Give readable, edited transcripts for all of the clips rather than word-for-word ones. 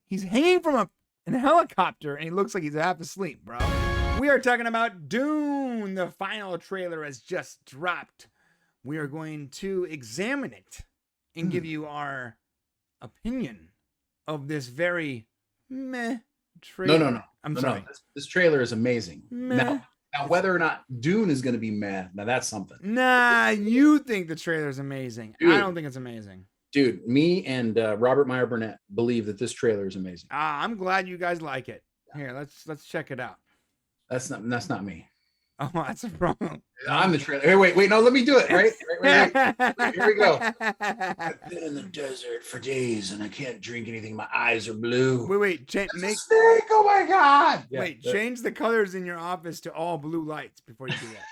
He's hanging from a helicopter, and he looks like he's half asleep, bro. We are talking about Dune. The final trailer has just dropped. We are going to examine it and give you our opinion of this very meh trailer. No. I'm sorry. This trailer is amazing. Meh. Now, whether or not Dune is going to be meh, now that's something. Nah, you think the trailer is amazing. Dude. I don't think it's amazing. Dude, me and Robert Meyer Burnett believe that this trailer is amazing. I'm glad you guys like it. Here, let's check it out. That's not me. Oh, that's a problem. I'm the trailer. Hey, wait, no, let me do it. Right. Here we go. I've been in the desert for days and I can't drink anything. My eyes are blue. Wait, snake. Oh my God. Change the colors in your office to all blue lights before you do that.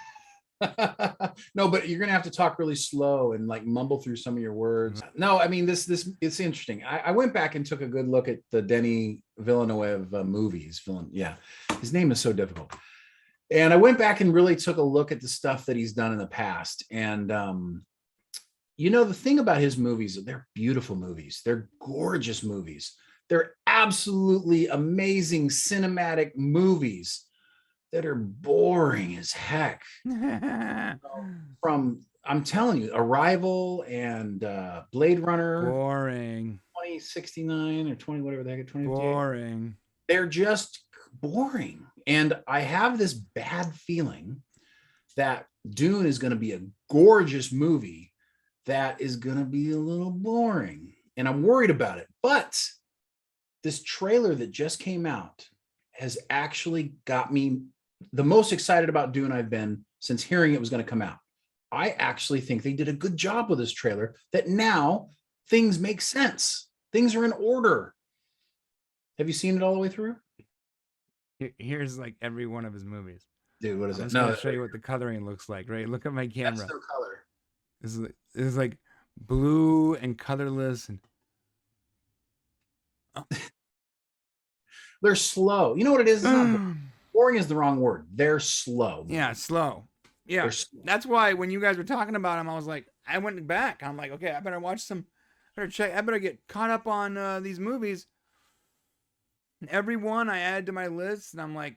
No, but you're gonna have to talk really slow and like mumble through some of your words. No, I mean this it's interesting. I went back and took a good look at the Denis Villeneuve movies. Yeah, his name is so difficult. And I went back and really took a look at the stuff that he's done in the past. And the thing about his movies, they're beautiful movies. They're gorgeous movies. They're absolutely amazing cinematic movies that are boring as heck. I'm telling you, Arrival and Blade Runner, boring. 2069 or 20 whatever the heck, 2058. Boring. They're just boring. And I have this bad feeling that Dune is going to be a gorgeous movie that is going to be a little boring. And I'm worried about it. But this trailer that just came out has actually got me the most excited about Dune I've been since hearing it was going to come out. I actually think they did a good job with this trailer, that now things make sense. Things are in order. Have you seen it all the way through? Here's like every one of his movies. Dude, what is I'm it? just gonna show you what the coloring looks like, right? Look at my camera. That's no color. This is like blue and colorless and they're slow. You know what it is? It's not boring is the wrong word. They're slow. Yeah, slow. Yeah, that's why when you guys were talking about him, I was like, I went back. I'm like, okay, I better watch some. I better get caught up on these movies. And every one I added to my list, and I'm like,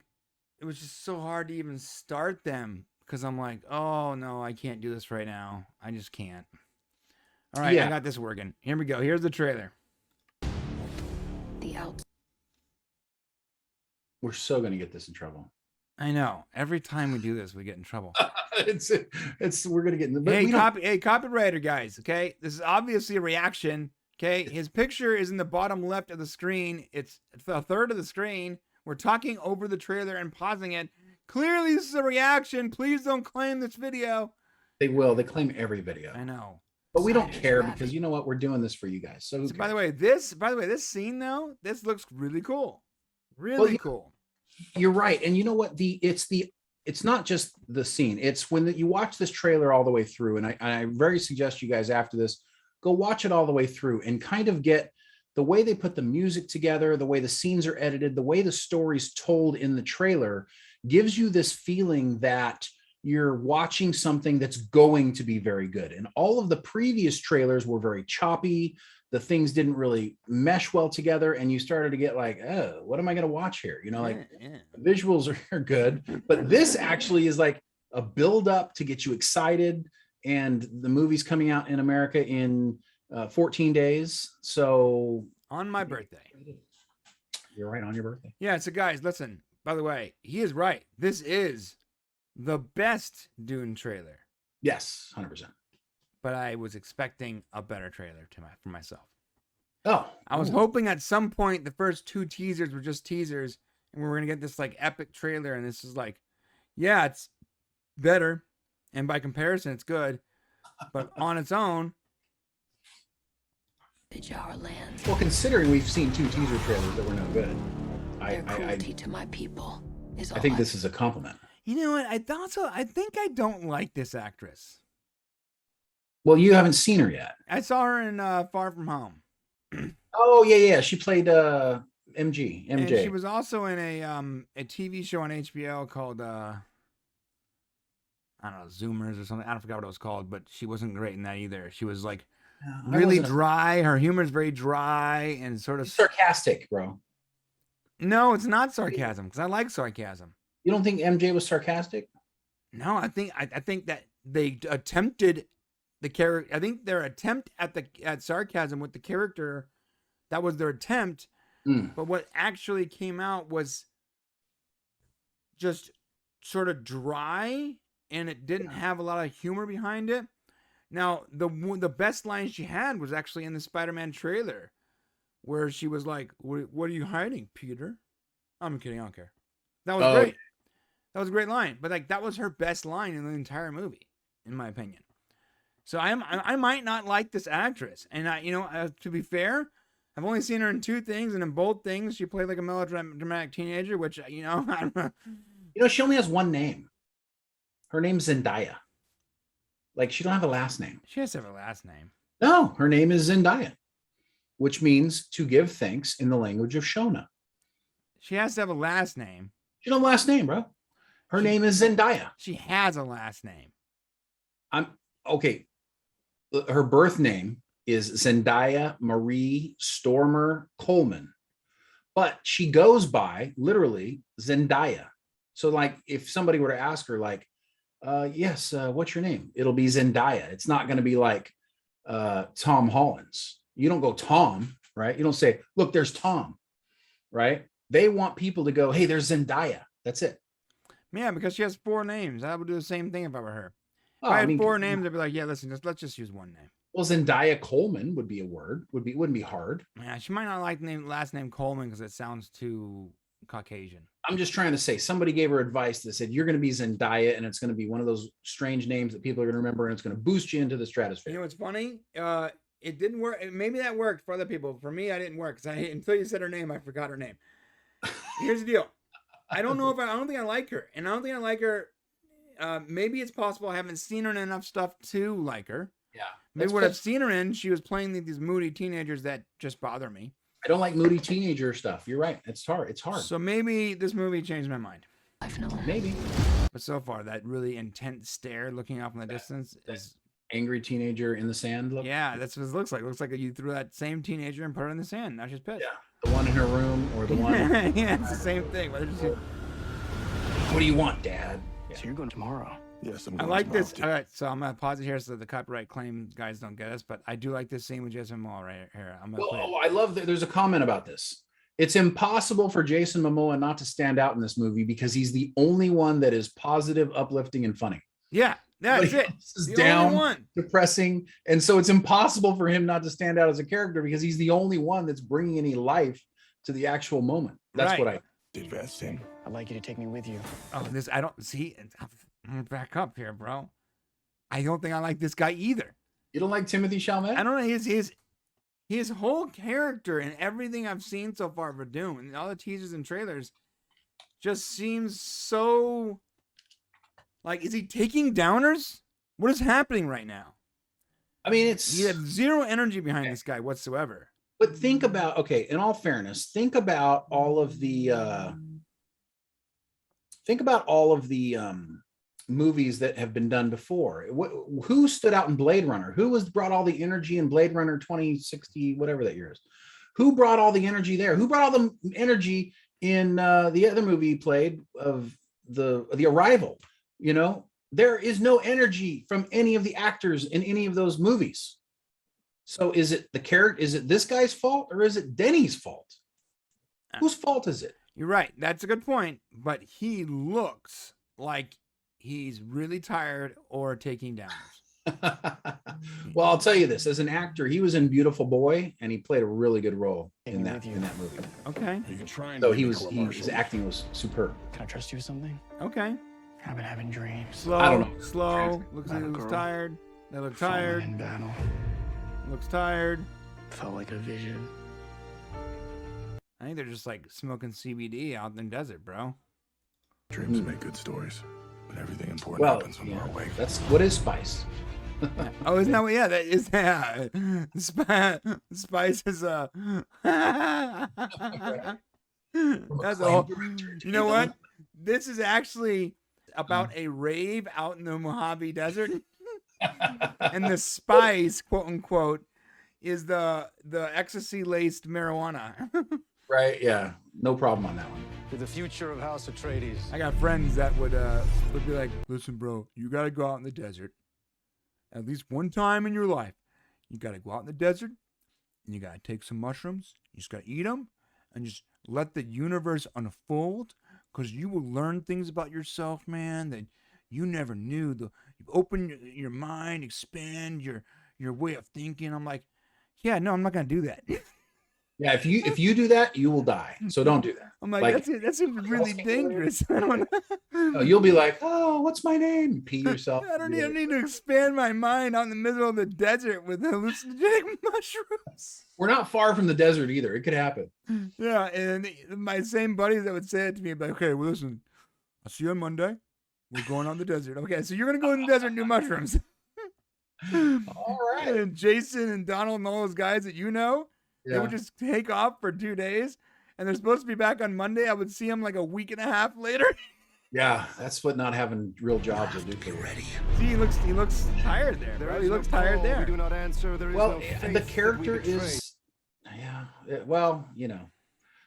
it was just so hard to even start them because I'm like, oh no, I can't do this right now. I just can't. All right, I got this working. Here we go. Here's the trailer. We're so gonna get this in trouble. I know. Every time we do this, we get in trouble. We're gonna get in the. Hey, copywriter guys. Okay, this is obviously a reaction. Okay, his picture is in the bottom left of the screen. It's a third of the screen. We're talking over the trailer and pausing it. Clearly, this is a reaction. Please don't claim this video. They will. They claim every video. I know, but we don't care because you know what? We're doing this for you guys. So by the way, this scene though, this looks really cool. Really cool. You're right, and you know what? It's not just the scene. It's when you watch this trailer all the way through, and I very suggest you guys after this go watch it all the way through and kind of get the way they put the music together, the way the scenes are edited, the way the story's told in the trailer gives you this feeling that you're watching something that's going to be very good. And all of the previous trailers were very choppy. The things didn't really mesh well together. And you started to get like, oh, what am I going to watch here? The visuals are good, but this actually is like a build up to get you excited. And the movie's coming out in America in 14 days. So on my birthday. You're right, on your birthday. Yeah, so guys, listen, by the way, he is right. This is the best Dune trailer. Yes, 100%. But I was expecting a better trailer for myself. Oh. I was hoping at some point the first two teasers were just teasers and we were going to get this like epic trailer, and this is like, yeah, it's better. And by comparison, it's good, but on its own, well, considering we've seen two teaser trailers that were no good, I to my people is I think this is a compliment. You know what? I think I don't like this actress. Well, you haven't seen her yet. I saw her in Far From Home. Oh yeah, she played MJ. And she was also in a TV show on HBO called I don't know, Zoomers or something. I don't forget what it was called, but she wasn't great in that either. She was like really dry. Her humor is very dry and sort of sarcastic, bro. No, it's not sarcasm because I like sarcasm. You don't think MJ was sarcastic? No, I think that they attempted the character. I think their attempt at sarcasm with the character, that was their attempt. But what actually came out was just sort of dry, and it didn't have a lot of humor behind it. Now, the best line she had was actually in the Spider-Man trailer, where she was like, "What are you hiding, Peter?" I'm kidding. I don't care. That was great. That was a great line. But like, that was her best line in the entire movie, in my opinion. So I might not like this actress, and to be fair, I've only seen her in 2 things, and in both things, she played like a melodramatic teenager, which I don't know. She only has one name. Her name's Zendaya. Like, she don't have a last name. She has to have a last name. No, her name is Zendaya, which means to give thanks in the language of Shona. She has to have a last name. She don't have a last name, bro. Her name is Zendaya. She has a last name. Okay. Her birth name is Zendaya Marie Stormer Coleman, but she goes by literally Zendaya. So like, if somebody were to ask her like, yes, what's your name? It'll be Zendaya. It's not going to be like Tom Hollins. You don't go Tom, right? You don't say, look, there's Tom, right? They want people to go, hey, there's Zendaya. That's it. Yeah, because she has 4 names. I would do the same thing if I were her. If I had 4 names, I'd be like, yeah, listen, let's just use one name. Well, Zendaya Coleman would be a word. Wouldn't be hard. Yeah, she might not like the last name Coleman because it sounds too Caucasian. I'm just trying to say, somebody gave her advice that said, you're going to be Zendaya, and it's going to be one of those strange names that people are going to remember, and it's going to boost you into the stratosphere. You know what's funny? It didn't work. Maybe that worked for other people. For me, I didn't work because until you said her name, I forgot her name. Here's the deal. I don't think I like her, and I don't think I like her. Maybe it's possible I haven't seen her in enough stuff to like her. Yeah. Maybe what I've seen her in, she was playing these moody teenagers that just bother me. I don't like moody teenager stuff. You're right. It's hard. It's hard. So maybe this movie changed my mind. Maybe. But so far, that really intense stare looking off in the distance is angry teenager in the sand look. Yeah, that's what it looks like. It looks like you threw that same teenager and put her in the sand. Now she's pissed. Yeah. The one in her room or the one. Yeah, it's the same thing. What do you want, Dad? So you're going tomorrow? Yes, I like this. All right, so I'm gonna pause it here so the copyright claim guys don't get us. But I do like this scene with Jason Momoa right here. I love that. There's a comment about this. It's impossible for Jason Momoa not to stand out in this movie because he's the only one that is positive, uplifting, and funny. Yeah, that's it. Is down, depressing, and so it's impossible for him not to stand out as a character because he's the only one that's bringing any life to the actual moment. That's what I did. Best thing. I'd like you to take me with you. Oh, this I don't see. I'm gonna back up here, bro. I don't think I like this guy either. You don't like Timothée Chalamet? I don't know his whole character and everything I've seen so far for Dune and all the teasers and trailers just seems so like, is he taking downers? What is happening right now? I mean, he had zero energy behind this guy whatsoever. But think about, in all fairness, think about all of the movies that have been done before. Who stood out in Blade Runner? Who brought all the energy in Blade Runner 2060, whatever that year is? Who brought all the energy there? Who brought all the energy in the other movie he played of the Arrival? You know, there is no energy from any of the actors in any of those movies. So is it the character? Is it this guy's fault or is it Denny's fault? Whose fault is it? You're right. That's a good point. But he looks like he's really tired or taking downers. Well, I'll tell you this: as an actor, he was in Beautiful Boy, and he played a really good role in that movie. Okay. So his acting was superb. Can I trust you with something? Okay. I've been having dreams. Slow. I don't know. Slow. Looks tired. They look tired. In battle. Looks tired. Felt like a vision. I think they're just like smoking CBD out in the desert, bro. Dreams make good stories, but everything important happens when we're awake. That's what is spice. Oh, isn't that what? Yeah, that is. Yeah, spice is That's all. You know what? This is actually about a rave out in the Mojave Desert, and the spice, quote unquote, is the ecstasy laced marijuana. Right? Yeah, no problem on that one. To the future of House Atreides. I got friends that would be like, listen, bro, you gotta go out in the desert at least one time in your life. You gotta go out in the desert and you gotta take some mushrooms. You just gotta eat them and just let the universe unfold, because you will learn things about yourself, man, that you never knew. You open your mind, expand your way of thinking. I'm like, yeah, no, I'm not gonna do that. Yeah, if you do that, you will die. So don't do that. I'm like that seems really dangerous. I don't know. No, you'll be like, oh, what's my name? Pee yourself. I don't need to expand my mind out in the middle of the desert with hallucinogenic mushrooms. We're not far from the desert either. It could happen. Yeah, and my same buddies that would say it to me, like, okay, well, listen, I'll see you on Monday. We're going on the desert. Okay, so you're gonna go in the desert and do mushrooms. All right. And Jason and Donald and all those guys that you know, they would just take off for 2 days, and they're supposed to be back on Monday. I would see them like a week and a half later. Yeah, that's what not having real jobs will do for you. Ready. See, he looks tired there, bro. He looks tired there. We do not answer. There is Well, no faith the that character we betray. is, well,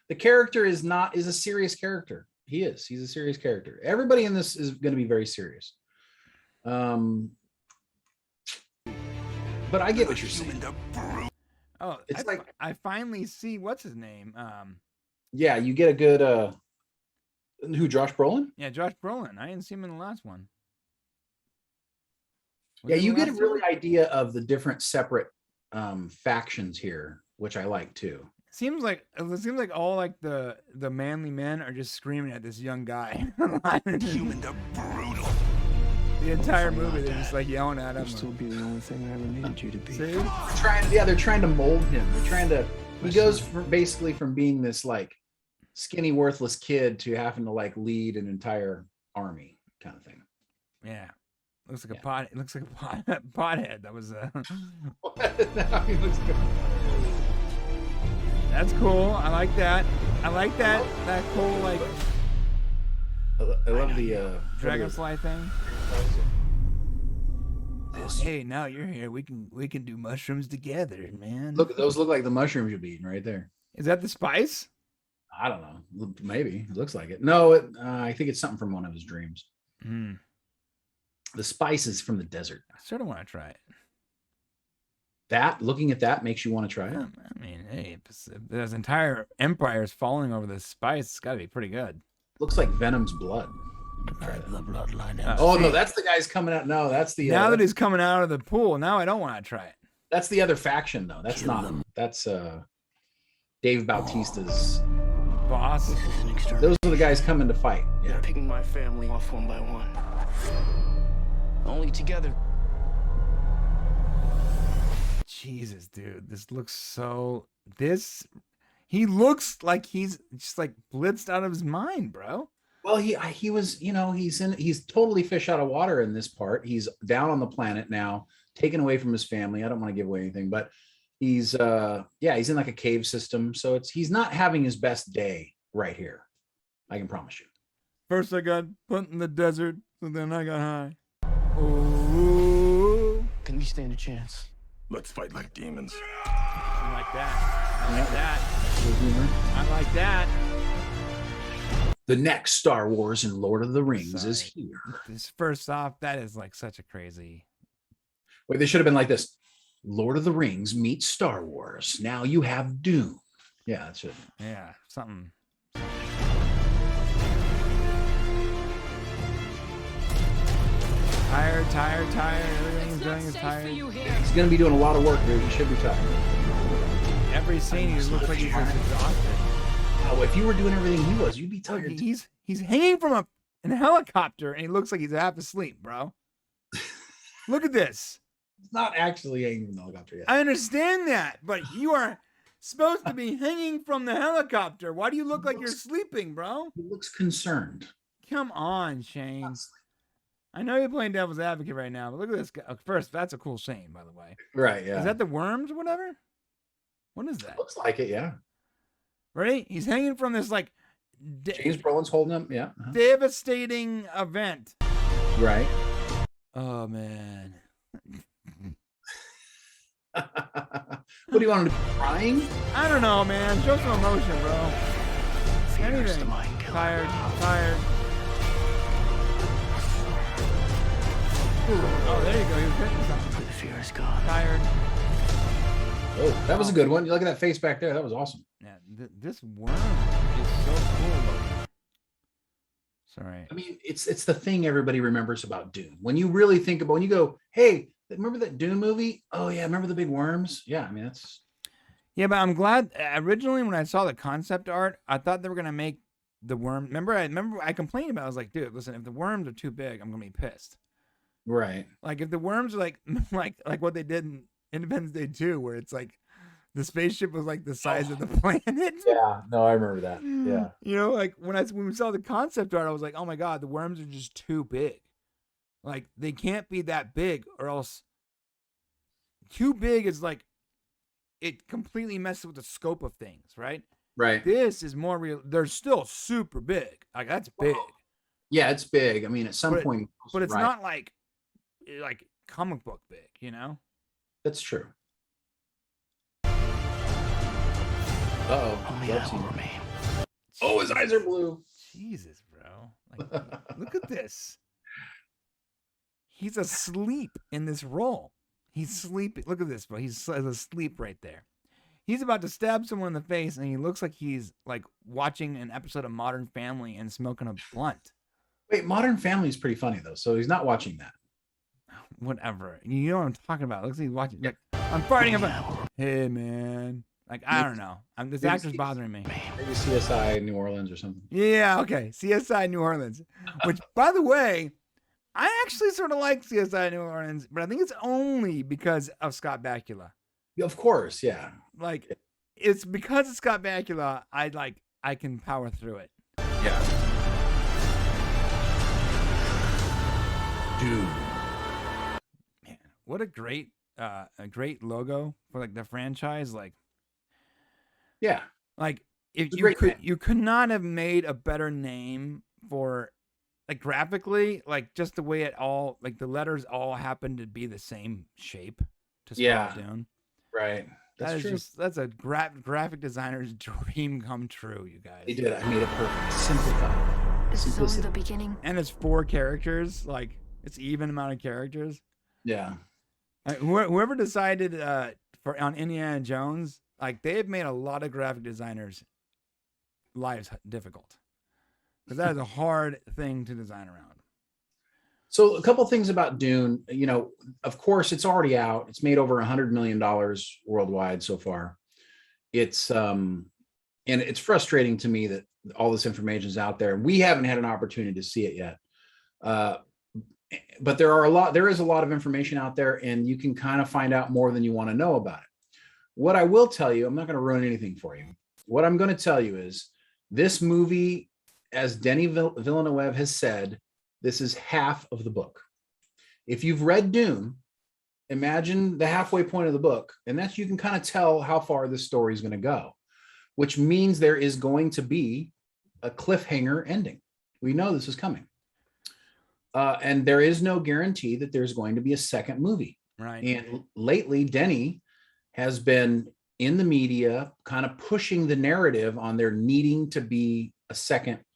the character is a serious character. He's a serious character. Everybody in this is going to be very serious. But I get what you're saying. Oh, It's like, I finally see what's his name. yeah, you get a good who, Josh Brolin? Yeah, Josh Brolin. I didn't see him in the last one. Was Yeah, he you in the get a last really one? idea of the different separate factions here, which I like too. It seems like all like the manly men are just screaming at this young guy. Human to brutal. The entire movie, they're just like yelling at him. You'll still be the only thing I ever needed you to be. See? They're trying to mold him. He goes basically from being this like skinny, worthless kid to having to like lead an entire army kind of thing. Yeah. Looks like a pot. It looks like a pothead. That was He looks good. That's cool. I like that. I like that whole like I love the dragonfly thing. Hey, now you're here. We can do mushrooms together, man. Those look like the mushrooms you'll be eating right there. Is that the spice? I don't know. Maybe it looks like it. No, I think it's something from one of his dreams. Mm. The spice is from the desert. I sort of want to try it. Looking at that makes you want to try it. I mean, hey, if there's entire empires falling over this spice, it's got to be pretty good. Looks like Venom's blood. The bloodline. Oh no, that's the guy's coming out. No, that's the now that he's coming out of the pool. Now I don't want to try it. that's the other faction though. That's Kill not them. that's Dave Bautista's. Boss. This is an extermination. Those are the guys coming to fight. They're Yeah. picking my family off one by one. Only together. Jesus, dude, this looks so. He looks like he's just like blitzed out of his mind, bro. Well, he was, he's totally fish out of water in this part. He's down on the planet now, taken away from his family. I don't want to give away anything, but he's he's in like a cave system. So he's not having his best day right here. I can promise you. First I got put in the desert, and then I got high. Oh, Can we stand a chance? Let's fight like demons. I like that. I like that. I like that. The next Star Wars and Lord of the Rings is here. This first off, that is like such a crazy. Wait, they should have been like this. Lord of the Rings meets Star Wars. Now you have Dune. Yeah, that's it. Yeah, something. Tired. Everything he's doing is tired. He's going to be doing a lot of work, dude. He should be tired. Every scene, he looks like he's just exhausted. Oh, if you were doing everything he was, you'd be tired. too. He's hanging from a helicopter, and he looks like he's half asleep, bro. Look at this. He's not actually hanging from the helicopter yet. I understand that, but you are supposed to be hanging from the helicopter. Why do you look like you're sleeping, bro? He looks concerned. Come on, Shane. I know you're playing devil's advocate right now, but look at this guy. First, that's a cool scene, by the way. Right, yeah. Is that the worms or whatever? What is that? Looks like it, yeah. Ready? He's hanging from this like James Brolin's holding him, yeah. Uh-huh. devastating event. Right. Oh man. What do you want him to be crying? I don't know, man. Show some emotion, bro. Fear's Anything. the mind killer. Tired. Oh, there you go. He was hitting something. The fear is gone. Tired. Oh, that was a good one. You look at that face back there. That was awesome. Yeah, this worm is so cool looking. Sorry. I mean, it's the thing everybody remembers about Dune. When you really think about, when you go, hey, remember that Dune movie? Oh yeah, remember the big worms? Yeah, I mean that's. Yeah, but I'm glad. Originally, when I saw the concept art, I thought they were gonna make the worm. Remember I complained about it. I was like, dude, listen, if the worms are too big, I'm gonna be pissed. Right. Like if the worms are like what they did in Independence Day 2, where it's like the spaceship was like the size of the planet. Yeah. No, I remember that. Yeah. You know, like when we saw the concept art, I was like, oh my god, the worms are just too big. Like they can't be that big, or else too big is like it completely messes with the scope of things, right? Right. This is more real. They're still super big. Like that's big. Yeah, it's big. I mean, at some point, but it's right. not like comic book big, you know? That's true. Uh-oh. Only that will remain. Oh, his eyes are blue. Jesus, bro. Like, look at this. He's asleep in this role. He's sleeping. Look at this, bro. He's asleep right there. He's about to stab someone in the face, and he looks like he's like watching an episode of Modern Family and smoking a blunt. Wait, Modern Family is pretty funny though, so he's not watching that. Whatever. You know what I'm talking about. Looks like he's watching. Like, I'm fighting him. Hey, man. Like, I don't know. This actor's bothering me. Maybe CSI New Orleans or something. Yeah, okay. CSI New Orleans. Which, by the way, I actually sort of like CSI New Orleans, but I think it's only because of Scott Bakula. Of course, yeah. Like, it's because of Scott Bakula, I can power through it. Yeah. Dude. Man, what a great logo for like the franchise. Like, yeah. Like if it's you could not have made a better name for like graphically, like just the way it all like the letters all happen to be the same shape to spell Dune. Right. That's true. That's a graphic designer's dream come true, you guys. They did. I made it perfect. Simplified. This is only the beginning. And it's 4 characters, like it's even amount of characters. Yeah. Whoever decided on Indiana Jones, like they've made a lot of graphic designers' lives difficult, because that is a hard thing to design around. So a couple things about Dune. You know, of course, it's already out. It's made over $100 million worldwide so far. It's and it's frustrating to me that all this information is out there. We haven't had an opportunity to see it yet. But there is a lot of information out there, and you can kind of find out more than you want to know about it. What I will tell you, I'm not going to ruin anything for you. What I'm going to tell you is this movie, as Denis Villeneuve has said, this is half of the book. If you've read Dune, imagine the halfway point of the book, and that's you can kind of tell how far this story is going to go, which means there is going to be a cliffhanger ending. We know this is coming. And there is no guarantee that there's going to be a second movie. Right. And lately, Denis has been in the media kind of pushing the narrative on there needing to be a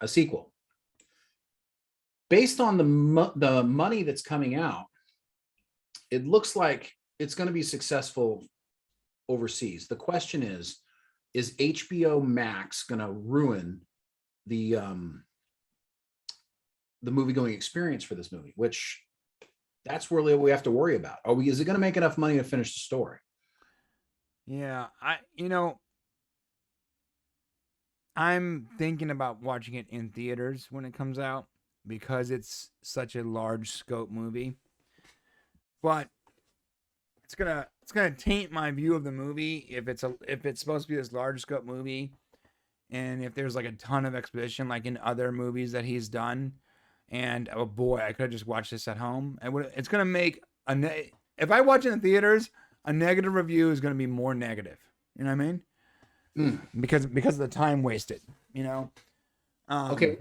sequel. Based on the money that's coming out, it looks like it's going to be successful overseas. The question is HBO Max going to ruin the movie-going experience for this movie, which that's really what we have to worry about. Is it going to make enough money to finish the story? Yeah, I'm thinking about watching it in theaters when it comes out, because it's such a large scope movie. But it's gonna taint my view of the movie if it's supposed to be this large scope movie, and if there's like a ton of exposition like in other movies that he's done. And oh boy, I could have just watched this at home. It's gonna make if I watch it in theaters, a negative review is gonna be more negative. You know what I mean? Because of the time wasted. You know. Okay.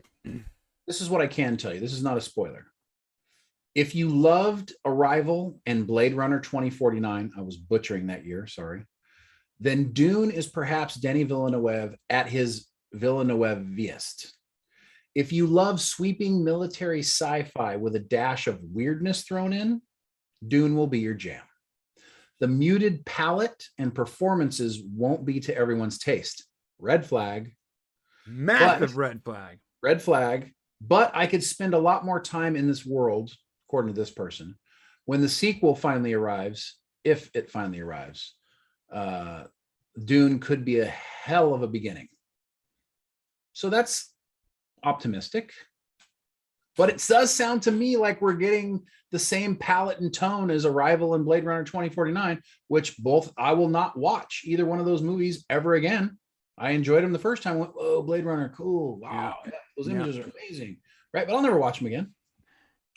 This is what I can tell you. This is not a spoiler. If you loved Arrival and Blade Runner 2049, I was butchering that year, sorry, then Dune is perhaps Denis Villeneuve at his Villeneuviest. If you love sweeping military sci-fi with a dash of weirdness thrown in, Dune will be your jam. The muted palette and performances won't be to everyone's taste. Red flag. Massive red flag. Red flag. But I could spend a lot more time in this world, according to this person, when the sequel finally arrives, if it finally arrives. Dune could be a hell of a beginning. So that's optimistic. But it does sound to me like we're getting the same palette and tone as Arrival and Blade Runner 2049, which both I will not watch either one of those movies ever again. I enjoyed them the first time. Went, oh, Blade Runner, cool. Wow, yeah, those images are amazing. Right, but I'll never watch them again.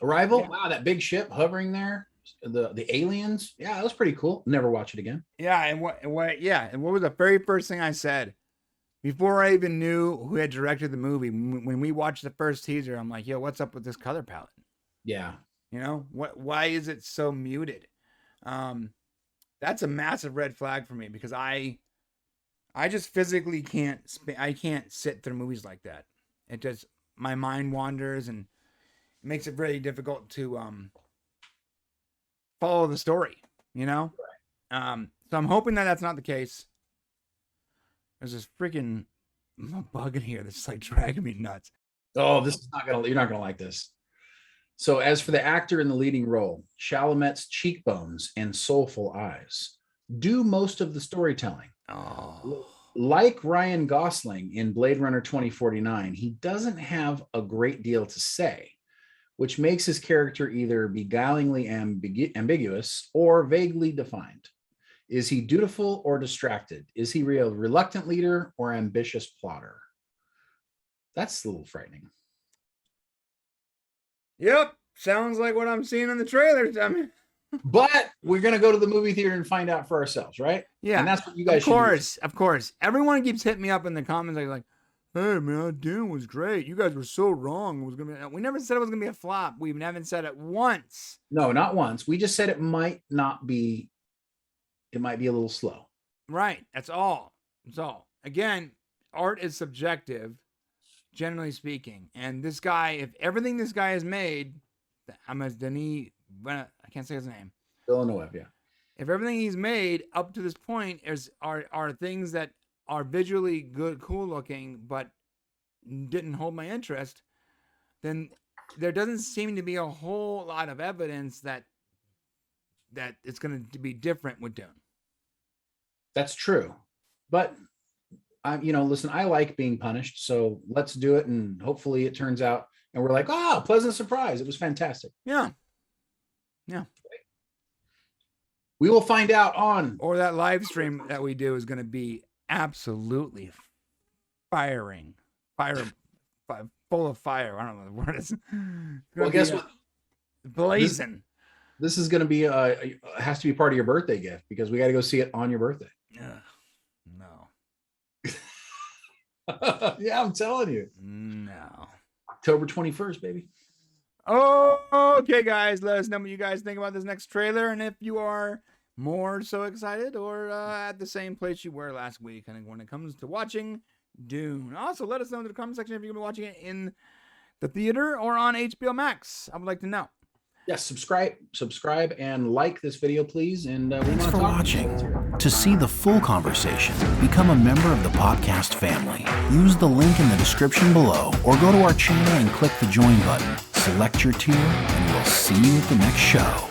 Arrival, wow, that big ship hovering there. The aliens, yeah, that was pretty cool. Never watch it again. Yeah, and what was the very first thing I said before I even knew who had directed the movie? When we watched the first teaser, I'm like, yo, what's up with this color palette? Yeah, you know why is it so muted? That's a massive red flag for me, because I just physically can't sit through movies like that. It just, my mind wanders and it makes it very difficult to follow the story, you know? So I'm hoping that that's not the case. There's this freaking bug in here that's like dragging me nuts. Oh, you're not gonna like this. So as for the actor in the leading role, Chalamet's cheekbones and soulful eyes do most of the storytelling. Oh. Like Ryan Gosling in Blade Runner 2049, he doesn't have a great deal to say, which makes his character either beguilingly ambiguous or vaguely defined. Is he dutiful or distracted? Is he a reluctant leader or ambitious plotter? That's a little frightening. Yep, sounds like what I'm seeing in the trailers. I mean, but we're going to go to the movie theater and find out for ourselves, right? Yeah. And that's what you guys should do. Of course. Everyone keeps hitting me up in the comments like, hey, man, Dune was great. You guys were so wrong. It was gonna be. We never said it was going to be a flop. We haven't said it once. No, not once. We just said it might not be. It might be a little slow. Right. That's all. That's all. Again, art is subjective, generally speaking. And this guy, if everything this guy has made, I'm as Denis, I can't say his name. Villeneuve, yeah. If everything he's made up to this point are things that are visually good, cool looking, but didn't hold my interest, then there doesn't seem to be a whole lot of evidence that it's going to be different with Dune. That's true. But listen, I like being punished, so let's do it, and hopefully it turns out and we're like, oh, pleasant surprise. It was fantastic. Yeah. We will find out on. Or that live stream that we do is going to be absolutely full of fire. I don't know what the word is. Well, guess what? Blazing. This is going to be has to be part of your birthday gift, because we got to go see it on your birthday. No. Yeah, I'm telling you. No. October 21st, baby. Oh, okay, guys. Let us know what you guys think about this next trailer, and if you are more so excited or at the same place you were last week, I think, when it comes to watching Dune. Also, let us know in the comment section if you're going to be watching it in the theater or on HBO Max. I would like to know. Yes, subscribe and like this video, please. And thanks for watching. To see the full conversation, become a member of the podcast family. Use the link in the description below, or go to our channel and click the join button. Select your tier, and we'll see you at the next show.